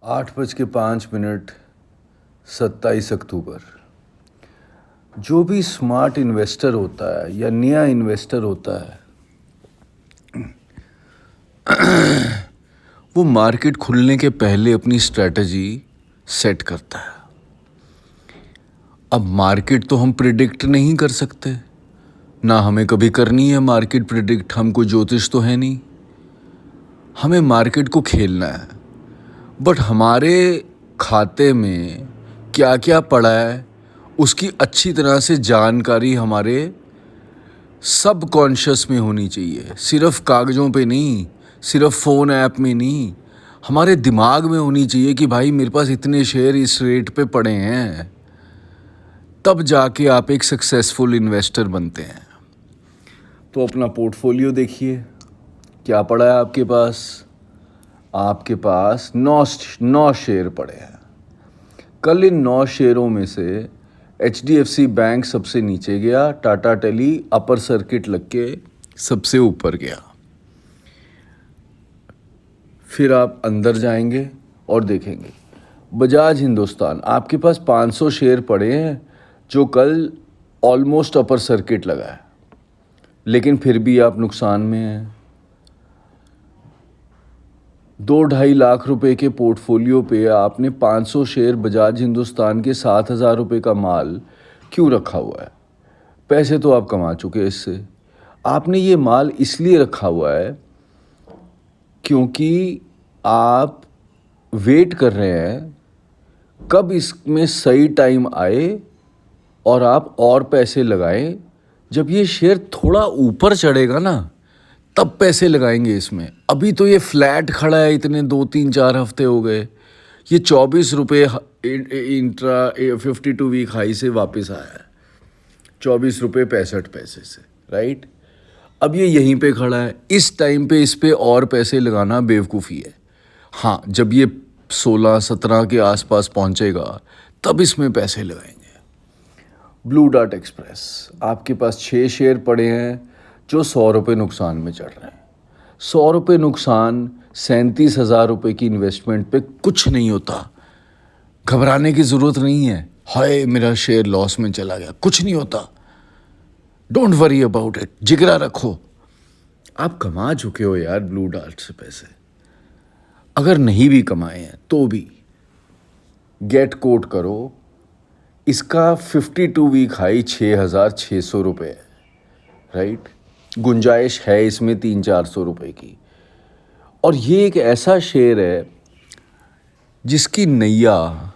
8:05 27 अक्टूबर। जो भी smart investor होता है या नया इन्वेस्टर होता है वो मार्केट खुलने के पहले अपनी स्ट्रैटेजी सेट करता है। अब मार्केट तो हम प्रिडिक्ट नहीं कर सकते, ना हमें कभी करनी है मार्केट प्रिडिक्ट। हम कोई ज्योतिष तो है नहीं, हमें मार्केट को खेलना है। बट हमारे खाते में क्या क्या पड़ा है उसकी अच्छी तरह से जानकारी हमारे सबकॉन्शियस में होनी चाहिए। सिर्फ कागज़ों पे नहीं, सिर्फ फ़ोन ऐप में नहीं, हमारे दिमाग में होनी चाहिए कि भाई मेरे पास इतने शेयर इस रेट पे पड़े हैं। तब जाके आप एक सक्सेसफुल इन्वेस्टर बनते हैं। तो अपना पोर्टफोलियो देखिए, क्या पड़ा है आपके पास। आपके पास 9 शेयर पड़े हैं। कल इन 9 शेयरों में से HDFC बैंक सबसे नीचे गया, टाटा टेली अपर सर्किट लग के सबसे ऊपर गया। फिर आप अंदर जाएंगे और देखेंगे बजाज हिंदुस्तान, आपके पास 500 शेयर पड़े हैं जो कल ऑलमोस्ट अपर सर्किट लगा है, लेकिन फिर भी आप नुकसान में हैं। 2-2.5 लाख रुपए के पोर्टफोलियो पे आपने 500 शेयर बजाज हिंदुस्तान के 7,000 रुपये का माल क्यों रखा हुआ है। पैसे तो आप कमा चुके हैं इससे। आपने ये माल इसलिए रखा हुआ है क्योंकि आप वेट कर रहे हैं कब इसमें सही टाइम आए और आप और पैसे लगाएं। जब ये शेयर थोड़ा ऊपर चढ़ेगा ना तब पैसे लगाएंगे इसमें। अभी तो ये फ्लैट खड़ा है, इतने 2-3-4 हफ्ते हो गए। ये 24 रुपये इंट्रा 52 वीक हाई से वापस आया है, 24 रुपये 65 पैसे से, राइट। अब ये यहीं पे खड़ा है। इस टाइम पे इस पे और पैसे लगाना बेवकूफ़ी है। हाँ, जब ये 16-17 के आसपास पहुंचेगा तब इसमें पैसे लगाएंगे। ब्लू डार्ट एक्सप्रेस, आपके पास 6 शेयर पड़े हैं जो 100 रुपये नुकसान में चढ़ रहे हैं। 100 रुपये नुकसान 37,000 रुपये की इन्वेस्टमेंट पे कुछ नहीं होता। घबराने की ज़रूरत नहीं है, हाय मेरा शेयर लॉस में चला गया, कुछ नहीं होता। डोंट वरी अबाउट इट, जिगरा रखो। आप कमा चुके हो यार ब्लू डार्ट से पैसे। अगर नहीं भी कमाए हैं तो भी गेट कोट करो। इसका 52 वीक हाई 6,600 रुपये है, राइट। गुंजाइश है इसमें 300-400 रुपये की। और ये एक ऐसा शेयर है जिसकी नैया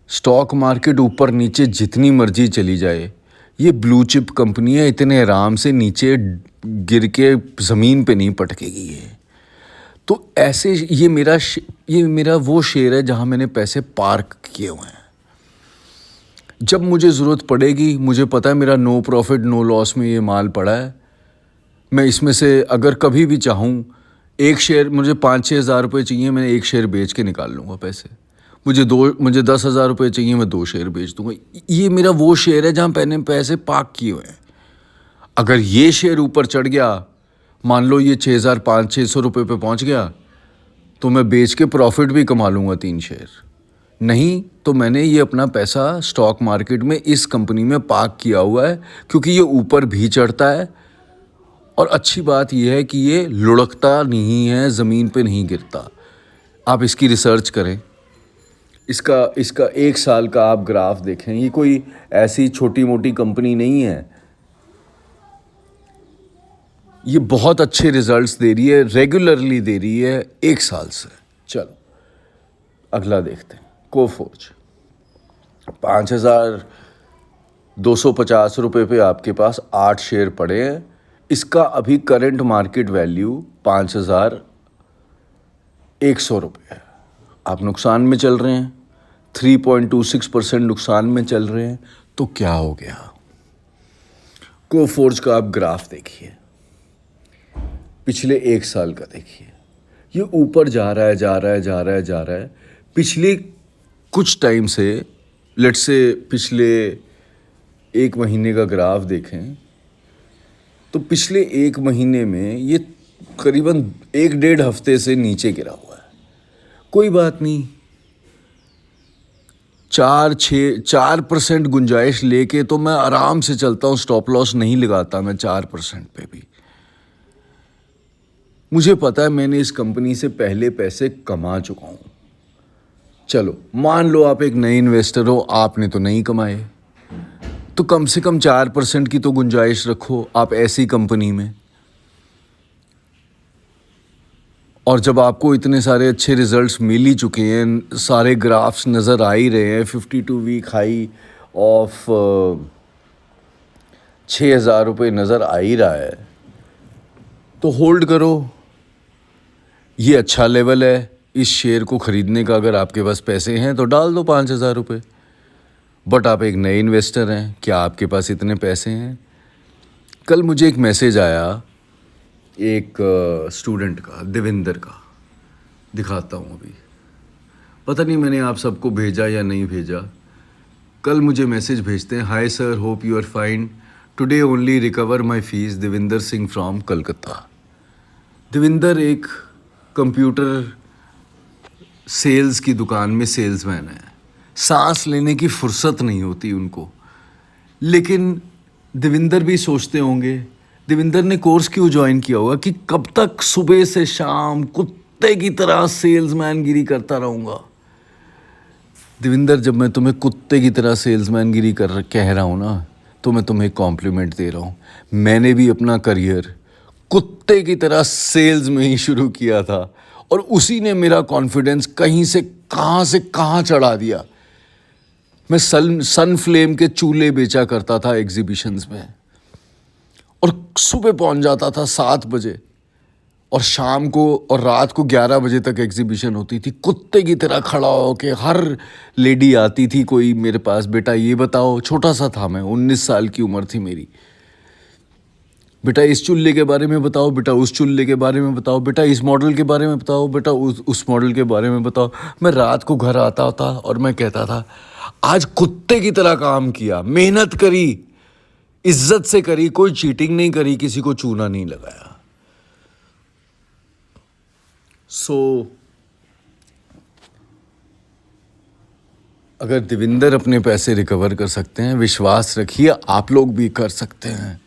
स्टॉक मार्केट ऊपर नीचे जितनी मर्जी चली जाए, ये ब्लू चिप कंपनी है, इतने आराम से नीचे गिर के ज़मीन पे नहीं पटकेगी ये। तो ऐसे ये मेरा वो शेयर है जहाँ मैंने पैसे पार्क किए हुए हैं। जब मुझे ज़रूरत पड़ेगी, मुझे पता है मेरा नो प्रॉफिट नो लॉस में ये माल पड़ा है, मैं इसमें से अगर कभी भी चाहूँ एक शेयर, मुझे 5-6 हज़ार रुपये चाहिए, मैं एक शेयर बेच के निकाल लूँगा पैसे। मुझे 10,000 रुपये चाहिए, मैं 2 शेयर बेच दूँगा। ये मेरा वो शेयर है जहाँ मैंने पैसे पार्क किए हुए हैं। अगर ये शेयर ऊपर चढ़ गया, मान लो ये 6,500-600 रुपये पे पहुँच गया, तो मैं बेच के प्रॉफिट भी कमा लूँगा 3 शेयर। नहीं तो मैंने ये अपना पैसा स्टॉक मार्केट में इस कंपनी में पार्क किया हुआ है, क्योंकि ये ऊपर भी चढ़ता है और अच्छी बात यह है कि ये लुढ़कता नहीं है, ज़मीन पे नहीं गिरता। आप इसकी रिसर्च करें, इसका 1 साल का आप ग्राफ देखें। ये कोई ऐसी छोटी मोटी कंपनी नहीं है, ये बहुत अच्छे रिजल्ट्स दे रही है, रेगुलरली दे रही है 1 साल से। चलो अगला देखते हैं। कोफोर्ज 5,250 रुपये पे आपके पास 8 शेयर पड़े हैं। इसका अभी करंट मार्केट वैल्यू 5,100 रुपये है। आप नुकसान में चल रहे हैं, 3.26% नुकसान में चल रहे हैं। तो क्या हो गया। कोफोर्ज का आप ग्राफ देखिए, पिछले 1 साल का देखिए, ये ऊपर जा रहा है। पिछले कुछ टाइम से, लेट्स से पिछले 1 महीने का ग्राफ देखें तो पिछले 1 महीने में ये करीबन 1-1.5 हफ्ते से नीचे गिरा हुआ है। कोई बात नहीं, 4% गुंजाइश लेके तो मैं आराम से चलता हूँ, स्टॉप लॉस नहीं लगाता मैं 4% पे भी। मुझे पता है मैंने इस कंपनी से पहले पैसे कमा चुका हूँ। चलो मान लो आप एक नए इन्वेस्टर हो, आपने तो नहीं कमाए, तो कम से कम 4% की तो गुंजाइश रखो आप ऐसी कंपनी में। और जब आपको इतने सारे अच्छे रिजल्ट्स मिल ही चुके हैं, सारे ग्राफ्स नज़र आ ही रहे हैं, 52 वीक हाई ऑफ 6,000 रुपये नज़र आ ही रहा है, तो होल्ड करो। ये अच्छा लेवल है इस शेयर को ख़रीदने का। अगर आपके पास पैसे हैं तो डाल दो 5,000 रुपये। बट आप एक नए इन्वेस्टर हैं, क्या आपके पास इतने पैसे हैं? कल मुझे एक मैसेज आया एक स्टूडेंट का, देविंदर का, दिखाता हूँ अभी। पता नहीं मैंने आप सबको भेजा या नहीं भेजा। कल मुझे मैसेज भेजते हैं, hi sir, hope you are fine, today only recover my fees, Devinder Singh from Calcutta. Devinder एक कंप्यूटर सेल्स की दुकान में सेल्समैन है। सांस लेने की फुर्सत नहीं होती उनको। लेकिन देविंदर भी सोचते होंगे, देविंदर ने कोर्स क्यों ज्वाइन किया होगा कि कब तक सुबह से शाम कुत्ते की तरह सेल्समैन गिरी करता रहूँगा। देविंदर, जब मैं तुम्हें कुत्ते की तरह सेल्समैन गिरी कह रहा हूँ ना, तो मैं तुम्हें कॉम्प्लीमेंट दे रहा हूँ। मैंने भी अपना करियर कुत्ते की तरह सेल्स में ही शुरू किया था और उसी ने मेरा कॉन्फिडेंस कहीं से कहाँ चढ़ा दिया। मैं सन फ्लेम के चूल्हे बेचा करता था एग्जीबिशंस में, और सुबह पहुंच जाता था 7 बजे और शाम को और रात को 11 बजे तक एग्जीबिशन होती थी। कुत्ते की तरह खड़ा हो के हर लेडी आती थी कोई मेरे पास, बेटा ये बताओ, छोटा सा था मैं, 19 साल की उम्र थी मेरी, बेटा इस चूल्हे के बारे में बताओ, बेटा उस चूल्हे के बारे में बताओ, बेटा इस मॉडल के बारे में बताओ, बेटा उस मॉडल के बारे में बताओ। मैं रात को घर आता था और मैं कहता था, आज कुत्ते की तरह काम किया, मेहनत करी, इज्जत से करी, कोई चीटिंग नहीं करी, किसी को चूना नहीं लगाया। अगर देविंदर अपने पैसे रिकवर कर सकते हैं, विश्वास रखिए आप लोग भी कर सकते हैं।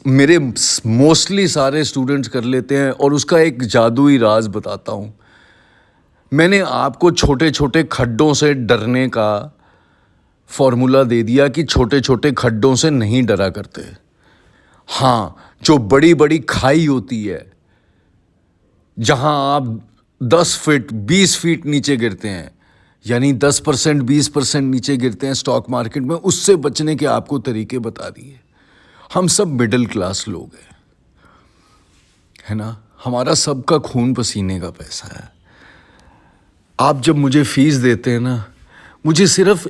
मेरे मोस्टली सारे स्टूडेंट्स कर लेते हैं। और उसका एक जादुई राज बताता हूँ। मैंने आपको छोटे छोटे खड्डों से डरने का फॉर्मूला दे दिया कि छोटे छोटे खड्डों से नहीं डरा करते। हाँ, जो बड़ी बड़ी खाई होती है जहाँ आप 10 फीट 20 फीट नीचे गिरते हैं, यानी 10% 20% नीचे गिरते हैं स्टॉक मार्केट में, उससे बचने के आपको तरीके बता दिए। हम सब मिडिल क्लास लोग हैं, है ना, हमारा सबका खून पसीने का पैसा है। आप जब मुझे फीस देते हैं ना, मुझे सिर्फ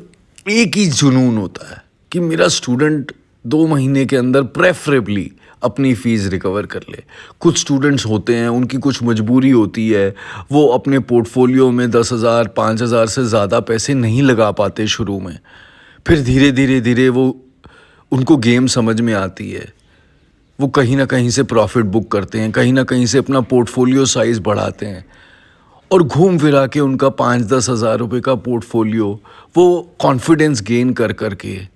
एक ही जुनून होता है कि मेरा स्टूडेंट 2 महीने के अंदर प्रेफरेबली अपनी फ़ीस रिकवर कर ले। कुछ स्टूडेंट्स होते हैं, उनकी कुछ मजबूरी होती है, वो अपने पोर्टफोलियो में 10,000 5,000 से ज़्यादा पैसे नहीं लगा पाते शुरू में, फिर धीरे धीरे वो उनको गेम समझ में आती है, वो कहीं ना कहीं से प्रॉफिट बुक करते हैं, कहीं ना कहीं से अपना पोर्टफोलियो साइज़ बढ़ाते हैं, और घूम फिरा के उनका 5-10 हज़ार रुपये का पोर्टफोलियो वो कॉन्फिडेंस गेन कर के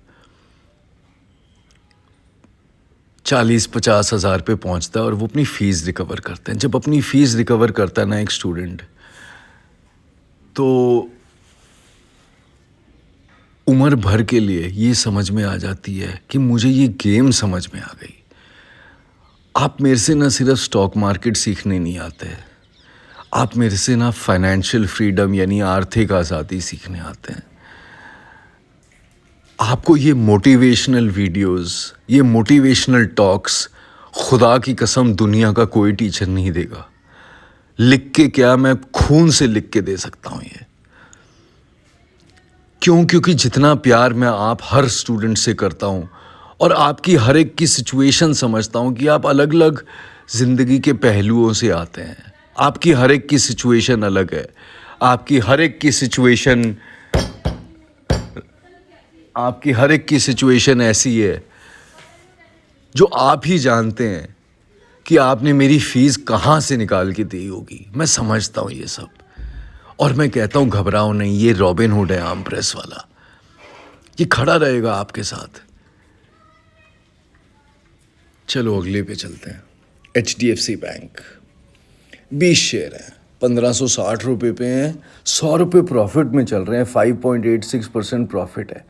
40-50 हज़ार पे पहुंचता है और वो अपनी फ़ीस रिकवर करते हैं। जब अपनी फ़ीस रिकवर करता है ना एक स्टूडेंट, तो उम्र भर के लिए ये समझ में आ जाती है कि मुझे ये गेम समझ में आ गई। आप मेरे से ना सिर्फ स्टॉक मार्केट सीखने नहीं आते, आप मेरे से ना फाइनेंशियल फ्रीडम यानी आर्थिक आज़ादी सीखने आते हैं। आपको ये मोटिवेशनल वीडियोस, ये मोटिवेशनल टॉक्स, खुदा की कसम दुनिया का कोई टीचर नहीं देगा। लिख के क्या, मैं खून से लिख के दे सकता हूँ ये। क्योंकि जितना प्यार मैं आप हर स्टूडेंट से करता हूँ और आपकी हर एक की सिचुएशन समझता हूँ कि आप अलग अलग ज़िंदगी के पहलुओं से आते हैं, आपकी हर एक की सिचुएशन अलग है, आपकी हर एक की सिचुएशन ऐसी है जो आप ही जानते हैं कि आपने मेरी फ़ीस कहाँ से निकाल के दी होगी। मैं समझता हूँ ये सब, और मैं कहता हूँ घबराओ नहीं, ये रॉबिन हुड है आर्म प्रेस वाला, ये खड़ा रहेगा आपके साथ। चलो अगले पे चलते हैं। HDFC बैंक 20 शेयर हैं, 1560 रुपये पे हैं, 100 रुपये प्रॉफिट में चल रहे हैं, 5.86% प्रॉफिट है,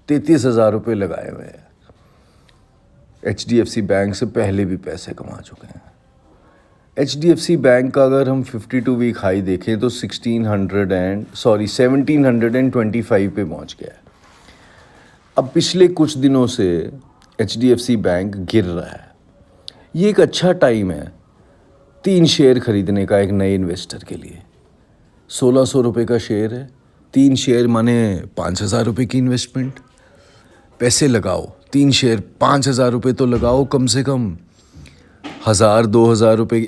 33,000 रुपये लगाए हुए हैं। HDFC बैंक से पहले भी पैसे कमा चुके हैं। HDFC बैंक का अगर हम 52 वीक हाई देखें तो 1725 पे पहुंच गया है। अब पिछले कुछ दिनों से HDFC बैंक गिर रहा है। ये एक अच्छा टाइम है 3 शेयर खरीदने का एक नए इन्वेस्टर के लिए। 1600 रुपये का शेयर है, 3 शेयर माने 5,000 रुपये की इन्वेस्टमेंट। पैसे लगाओ, 3 शेयर 5,000 रुपये तो लगाओ कम से कम। 1,000-2,000 रुपये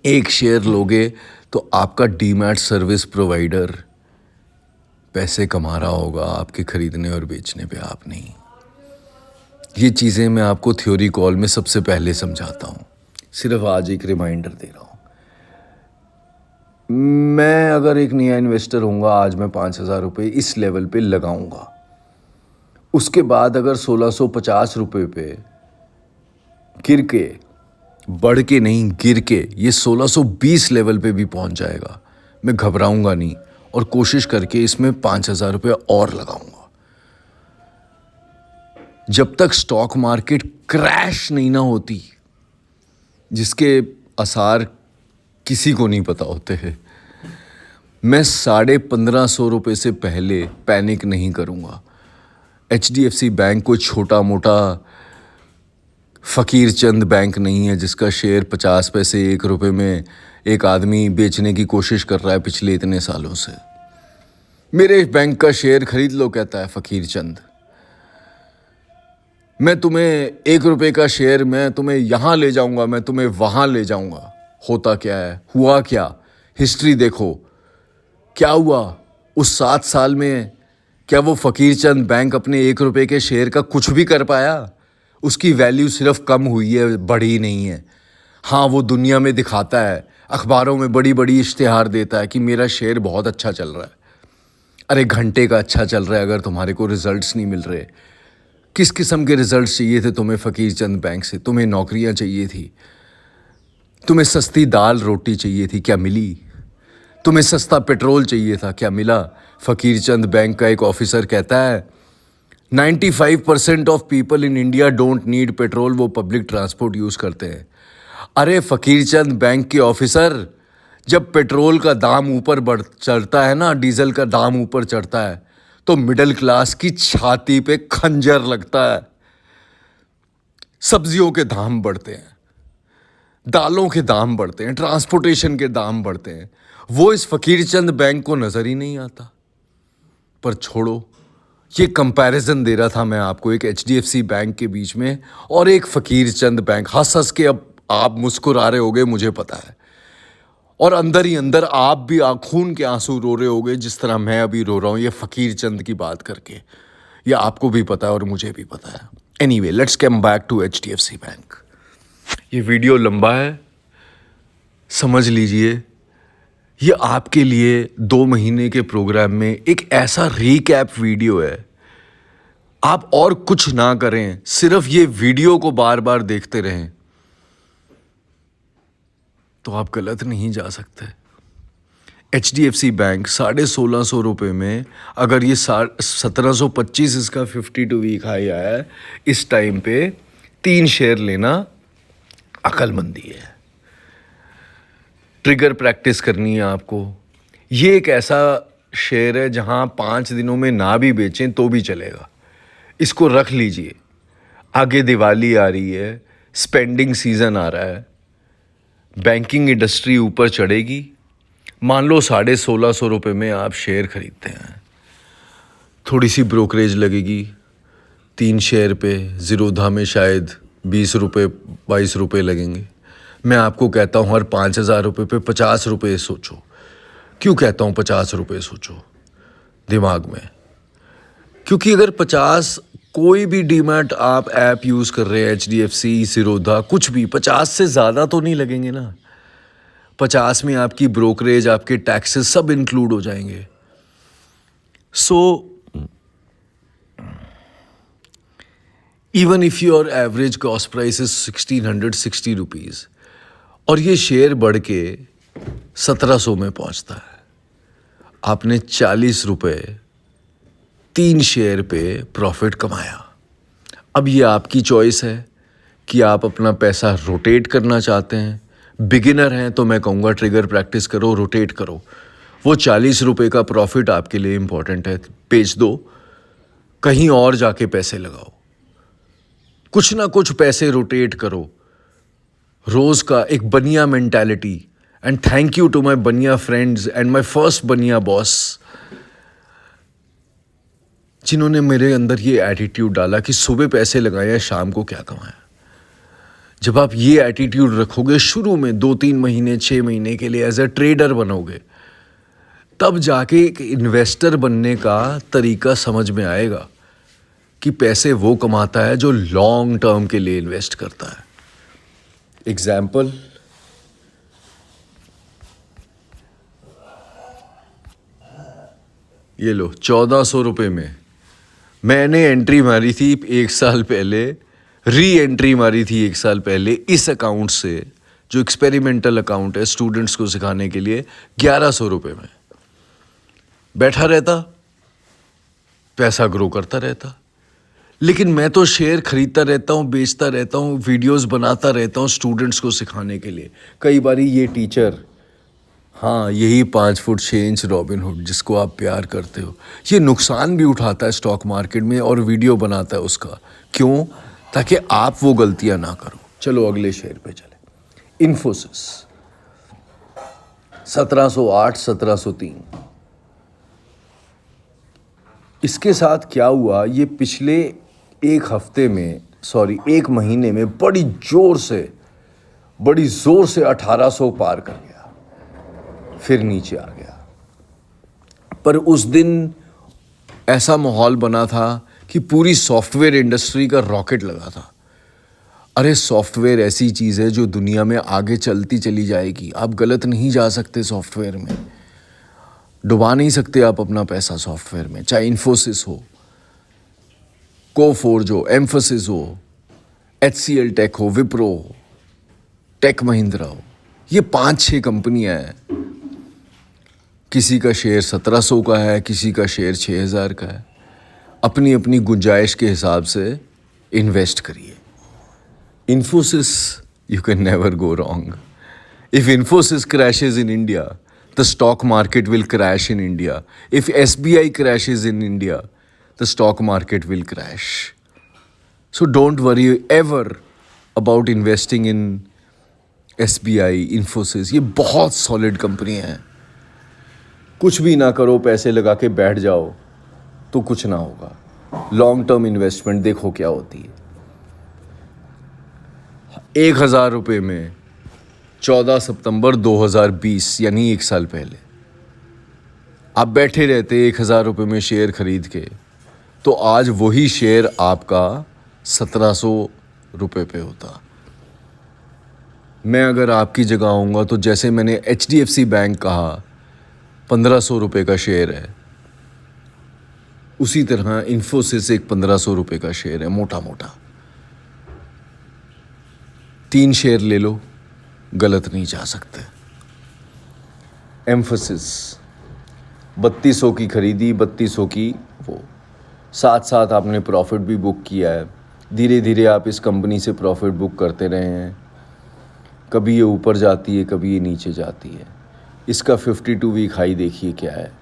एक शेयर लोगे तो आपका डीमैट सर्विस प्रोवाइडर पैसे कमा रहा होगा आपके खरीदने और बेचने पे, आप नहीं। ये चीज़ें मैं आपको थ्योरी कॉल में सबसे पहले समझाता हूँ, सिर्फ आज एक रिमाइंडर दे रहा हूँ। मैं अगर एक नया इन्वेस्टर होऊंगा, आज मैं 5,000 रुपये इस लेवल पे लगाऊंगा। उसके बाद अगर 1,650 रुपये पे गिर के, बढ़ के नहीं गिर के, ये 1,620 लेवल पे भी पहुंच जाएगा, मैं घबराऊंगा नहीं और कोशिश करके इसमें 5,000 रुपये और लगाऊंगा। जब तक स्टॉक मार्केट क्रैश नहीं ना होती, जिसके आसार किसी को नहीं पता होते हैं, मैं 1550 रुपये से पहले पैनिक नहीं करूंगा। HDFC बैंक कोई छोटा मोटा फ़कीर चंद बैंक नहीं है जिसका शेयर 50 पैसे 1 रुपये में एक आदमी बेचने की कोशिश कर रहा है पिछले इतने सालों से। मेरे बैंक का शेयर खरीद लो कहता है फ़कीर चंद। मैं तुम्हें 1 रुपये का शेयर, मैं तुम्हें यहाँ ले जाऊँगा, मैं तुम्हें वहाँ ले जाऊँगा। होता क्या है, हुआ क्या, हिस्ट्री देखो क्या हुआ उस 7 साल में। क्या वो फ़कीर चंद बैंक अपने 1 रुपये के शेयर का कुछ भी कर पाया? उसकी वैल्यू सिर्फ कम हुई है, बढ़ी नहीं है। हाँ, वो दुनिया में दिखाता है, अखबारों में बड़ी बड़ी इश्तिहार देता है कि मेरा शेयर बहुत अच्छा चल रहा है। अरे घंटे का अच्छा चल रहा है अगर तुम्हारे को रिजल्ट्स नहीं मिल रहे। किस किस्म के रिजल्ट्स चाहिए थे तुम्हें फ़कीर चंद बैंक से? तुम्हें नौकरियां चाहिए थी, तुम्हें सस्ती दाल रोटी चाहिए थी, क्या मिली? तुम्हें सस्ता पेट्रोल चाहिए था, क्या मिला? फ़कीर चंद बैंक का एक ऑफिसर कहता है 95% of people in India don't need petrol, वो पब्लिक ट्रांसपोर्ट यूज़ करते हैं। अरे फ़कीर चंद बैंक के ऑफिसर, जब पेट्रोल का दाम ऊपर बढ़ चढ़ता है ना, डीजल का दाम ऊपर चढ़ता है, तो मिडिल क्लास की छाती पे खंजर लगता है। सब्जियों के दाम बढ़ते हैं, दालों के दाम बढ़ते हैं, ट्रांसपोर्टेशन के दाम बढ़ते हैं। वो इस फ़कीर चंद बैंक को नज़र ही नहीं आता। पर छोड़ो, ये कंपैरिजन दे रहा था मैं आपको एक HDFC बैंक के बीच में और एक फ़कीर चंद बैंक। हंस हंस के अब आप मुस्कुरा रहे होगे, मुझे पता है, और अंदर ही अंदर आप भी खून के आंसू रो रहे होगे जिस तरह मैं अभी रो रहा हूँ ये फ़कीर चंद की बात करके। ये आपको भी पता है और मुझे भी पता है। Anyway, let's come back to HDFC bank. ये वीडियो लंबा है, समझ लीजिए। ये आपके लिए 2 महीने के प्रोग्राम में एक ऐसा रीकैप वीडियो है। आप और कुछ ना करें, सिर्फ ये वीडियो को बार बार देखते रहें तो आप गलत नहीं जा सकते। HDFC बैंक 1650 रुपये में, अगर ये 1725 इसका 52 वीक हाई आया है, इस टाइम पे 3 शेयर लेना अक्लमंदी है। ट्रिगर प्रैक्टिस करनी है आपको। ये एक ऐसा शेयर है जहां 5 दिनों में ना भी बेचें तो भी चलेगा। इसको रख लीजिए। आगे दिवाली आ रही है, स्पेंडिंग सीज़न आ रहा है, बैंकिंग इंडस्ट्री ऊपर चढ़ेगी। मान लो 1650 रुपये में आप शेयर खरीदते हैं, थोड़ी सी ब्रोकरेज लगेगी 3 शेयर पे। ज़ीरोधा में शायद 20 रुपये 22 रुपये लगेंगे। मैं आपको कहता हूँ हर 5,000 रुपये पे 50 रुपये सोचो। क्यों कहता हूँ 50 रुपये सोचो दिमाग में? क्योंकि अगर 50, कोई भी डीमैट आप ऐप यूज़ कर रहे हैं, HDFC, ज़ीरोधा, कुछ भी, 50 से ज़्यादा तो नहीं लगेंगे ना। 50 में आपकी ब्रोकरेज, आपके टैक्सेस सब इंक्लूड हो जाएंगे. So even if your average cost price is 1660 rupees और ये शेयर बढ़ के 1700 में पहुंचता है, आपने 40 रुपये 3 शेयर पे प्रॉफिट कमाया. अब ये आपकी चॉइस है कि आप अपना पैसा रोटेट करना चाहते हैं. बिगिनर हैं तो मैं कहूँगा ट्रिगर प्रैक्टिस करो, रोटेट करो. वो 40 रुपये का प्रॉफिट आपके लिए इम्पॉर्टेंट है, बेच दो, कहीं और जाके पैसे लगाओ, कुछ ना कुछ पैसे रोटेट करो. रोज़ का एक bania mentality. And thank you to my bania friends and my first bania boss, जिन्होंने मेरे अंदर ये एटीट्यूड डाला कि सुबह पैसे लगाए, शाम को क्या कमाया. जब आप ये एटीट्यूड रखोगे शुरू में 2-3 महीने 6 महीने के लिए एज ए ट्रेडर बनोगे, तब जाके एक इन्वेस्टर बनने का तरीका समझ में आएगा कि पैसे वो कमाता है जो लॉन्ग टर्म के लिए इन्वेस्ट करता है. एग्जाम्पल, ये लो 1400 रुपये में मैंने एंट्री मारी थी 1 साल पहले, री एंट्री मारी थी 1 साल पहले इस अकाउंट से, जो एक्सपेरिमेंटल अकाउंट है स्टूडेंट्स को सिखाने के लिए, 1100 रुपये में. बैठा रहता, पैसा ग्रो करता रहता. लेकिन मैं तो शेयर खरीदता रहता हूँ, बेचता रहता हूँ, वीडियोस बनाता रहता हूँ स्टूडेंट्स को सिखाने के लिए. कई बारी ये टीचर, हाँ यही 5 फुट 6 इंच रॉबिनहुड जिसको आप प्यार करते हो, ये नुकसान भी उठाता है स्टॉक मार्केट में और वीडियो बनाता है उसका. क्यों? ताकि आप वो गलतियां ना करो. चलो अगले शेयर पे चले. इन्फोसिस 1708 1703. इसके साथ क्या हुआ, ये पिछले एक महीने में बड़ी जोर से 1800 पार कर गया, फिर नीचे आ गया. पर उस दिन ऐसा माहौल बना था कि पूरी सॉफ्टवेयर इंडस्ट्री का रॉकेट लगा था. अरे सॉफ्टवेयर ऐसी चीज़ है जो दुनिया में आगे चलती चली जाएगी. आप गलत नहीं जा सकते सॉफ्टवेयर में, डुबा नहीं सकते आप अपना पैसा सॉफ्टवेयर में. चाहे इन्फोसिस हो, कोफोर्ज हो, एम्फोसिस हो, HCL टेक हो, विप्रो हो, टेक महिंद्रा हो, ये 5-6 कंपनियां हैं. किसी का शेयर 1700 का है, किसी का शेयर 6000 का है. अपनी अपनी गुंजाइश के हिसाब से इन्वेस्ट करिए. Infosys, you can never go wrong. If Infosys crashes in India, the stock market will crash in India. If SBI crashes in India, the stock market will crash. So don't worry ever about investing in SBI, Infosys. ये बहुत solid company हैं. कुछ भी ना करो, पैसे लगा के बैठ जाओ तो कुछ ना होगा. लॉन्ग टर्म इन्वेस्टमेंट देखो क्या होती है. 1000 रुपये में 14 सितंबर 2020 यानी 1 साल पहले आप बैठे रहते 1000 रुपये में शेयर खरीद के, तो आज वही शेयर आपका 1700 रुपये पे होता. मैं अगर आपकी जगह आऊँगा तो जैसे मैंने HDFC बैंक कहा 1500 रुपये का शेयर है, उसी तरह इन्फोसिस एक 1500 रुपये का शेयर है, मोटा मोटा. 3 शेयर ले लो, गलत नहीं जा सकते. एम्फोसिस 3200 की खरीदी, 3200 की वो, साथ साथ आपने प्रॉफिट भी बुक किया है. धीरे धीरे आप इस कंपनी से प्रॉफिट बुक करते रहे हैं. कभी ये ऊपर जाती है, कभी ये नीचे जाती है. इसका 52 वीक हाई देखिए क्या है,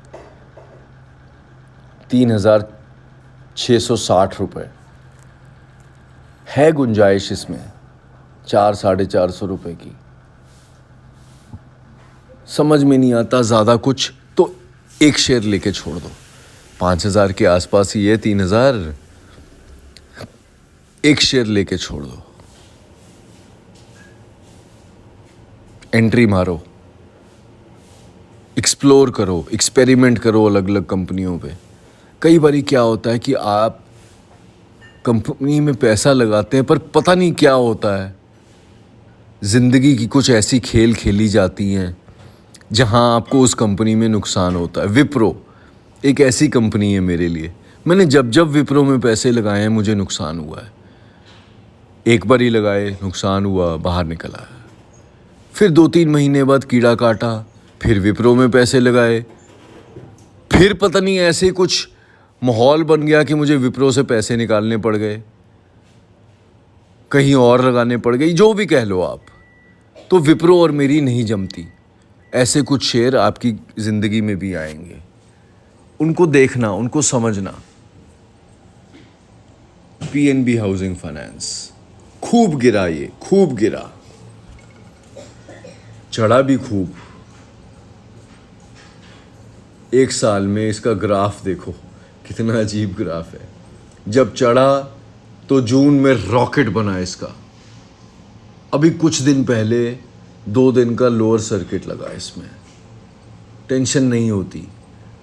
3660 रुपये. है गुंजाइश इसमें 400-450 रुपये की. समझ में नहीं आता ज़्यादा कुछ तो एक शेयर लेके छोड़ दो. 5000 के आसपास ही है, 3000, एक शेयर लेके छोड़ दो. एंट्री मारो, एक्सप्लोर करो, एक्सपेरिमेंट करो अलग अलग कंपनियों पे. कई बारी क्या होता है कि आप कंपनी में पैसा लगाते हैं पर पता नहीं क्या होता है, ज़िंदगी की कुछ ऐसी खेल खेली जाती हैं जहां आपको उस कंपनी में नुकसान होता है। विप्रो एक ऐसी कंपनी है मेरे लिए। मैंने जब जब विप्रो में पैसे लगाए हैं मुझे नुकसान हुआ है। एक बार ही लगाए, नुकसान हुआ, बाहर निकल आया। फिर 2-3 महीने बाद कीड़ा काटा, फिर विप्रो में पैसे लगाए, फिर पता नहीं ऐसे कुछ माहौल बन गया कि मुझे विप्रो से पैसे निकालने पड़ गए, कहीं और लगाने पड़ गई, जो भी कह लो आप। तो विप्रो और मेरी नहीं जमती। ऐसे कुछ शेयर आपकी ज़िंदगी में भी आएंगे, उनको देखना, उनको समझना। पीएनबी हाउसिंग फाइनेंस खूब गिरा, ये खूब गिरा, चढ़ा भी खूब। एक साल में इसका ग्राफ देखो कितना अजीब ग्राफ है। जब चढ़ा तो जून में रॉकेट बना इसका। अभी कुछ दिन पहले 2 दिन का लोअर सर्किट लगा इसमें। टेंशन नहीं होती,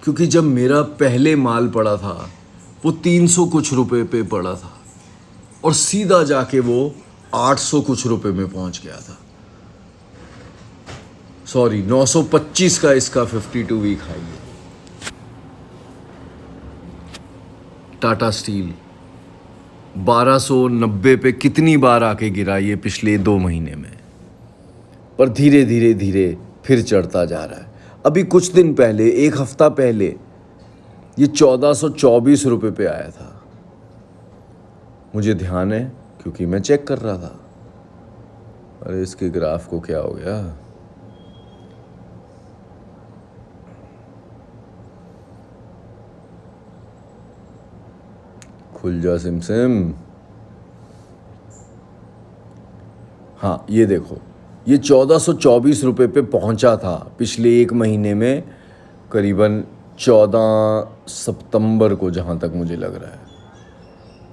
क्योंकि जब मेरा पहले माल पड़ा था वो 300 कुछ रुपए पे पड़ा था और सीधा जाके वो 800 कुछ रुपए में पहुंच गया था। सॉरी, 925 का इसका 52 वीक हाई है। टाटा स्टील 1290 पे कितनी बार आके गिरा ये पिछले 2 महीने में, पर धीरे धीरे धीरे फिर चढ़ता जा रहा है। अभी कुछ दिन पहले, 1 हफ्ता पहले, ये 1424 रुपये पे आया था। मुझे ध्यान है क्योंकि मैं चेक कर रहा था। अरे इसके ग्राफ को क्या हो गया? खुल जा सिम सिम। हाँ, ये देखो, ये 1424 रुपये पे पहुंचा था पिछले 1 महीने में, करीबन 14 सितंबर को, जहाँ तक मुझे लग रहा है।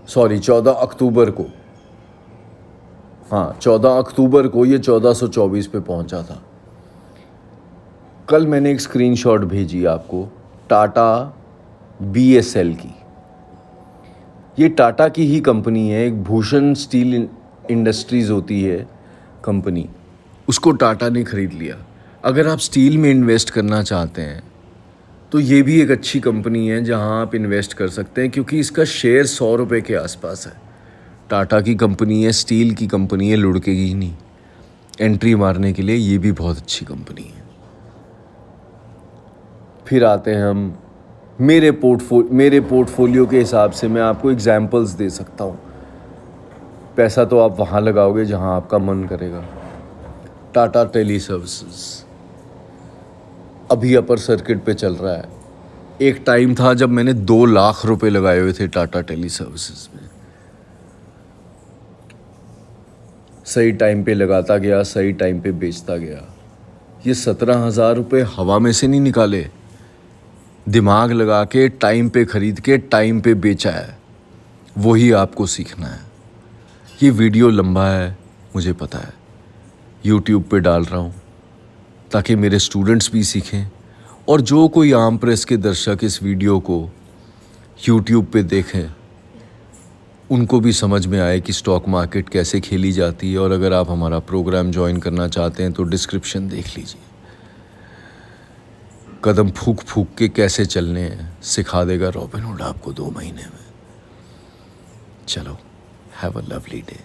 सॉरी, 14 अक्टूबर को। हाँ, 14 अक्टूबर को ये 1424 पे पहुंचा था। कल मैंने एक स्क्रीनशॉट भेजी आपको टाटा बीएसएल की। ये टाटा की ही कंपनी है, एक भूषण स्टील इंडस्ट्रीज़ होती है कंपनी, उसको टाटा ने ख़रीद लिया। अगर आप स्टील में इन्वेस्ट करना चाहते हैं तो ये भी एक अच्छी कंपनी है जहां आप इन्वेस्ट कर सकते हैं, क्योंकि इसका शेयर 100 रुपये के आसपास है। टाटा की कंपनी है, स्टील की कंपनी है, लुढ़केगी नहीं। एंट्री मारने के लिए ये भी बहुत अच्छी कंपनी है। फिर आते हैं हम मेरे पोर्टफोलियो के हिसाब से। मैं आपको एग्जाम्पल्स दे सकता हूँ। पैसा तो आप वहाँ लगाओगे जहाँ आपका मन करेगा। टाटा टेली सर्विसेज अभी अपर सर्किट पे चल रहा है। एक टाइम था जब मैंने 2 लाख रुपए लगाए हुए थे टाटा टेली सर्विसेज में। सही टाइम पे लगाता गया, सही टाइम पे बेचता गया। ये 17,000 रुपये हवा में से नहीं निकाले, दिमाग लगा के टाइम पे खरीद के टाइम पे बेचा है। वही आपको सीखना है। ये वीडियो लंबा है, मुझे पता है, यूट्यूब पे डाल रहा हूँ ताकि मेरे स्टूडेंट्स भी सीखें, और जो कोई आम प्रेस के दर्शक इस वीडियो को यूट्यूब पे देखें उनको भी समझ में आए कि स्टॉक मार्केट कैसे खेली जाती है। और अगर आप हमारा प्रोग्राम ज्वाइन करना चाहते हैं तो डिस्क्रिप्शन देख लीजिए। कदम फूक फूक के कैसे चलने हैं सिखा देगा रॉबिनहुड आपको 2 महीने में। चलो, हैव अ लवली डे।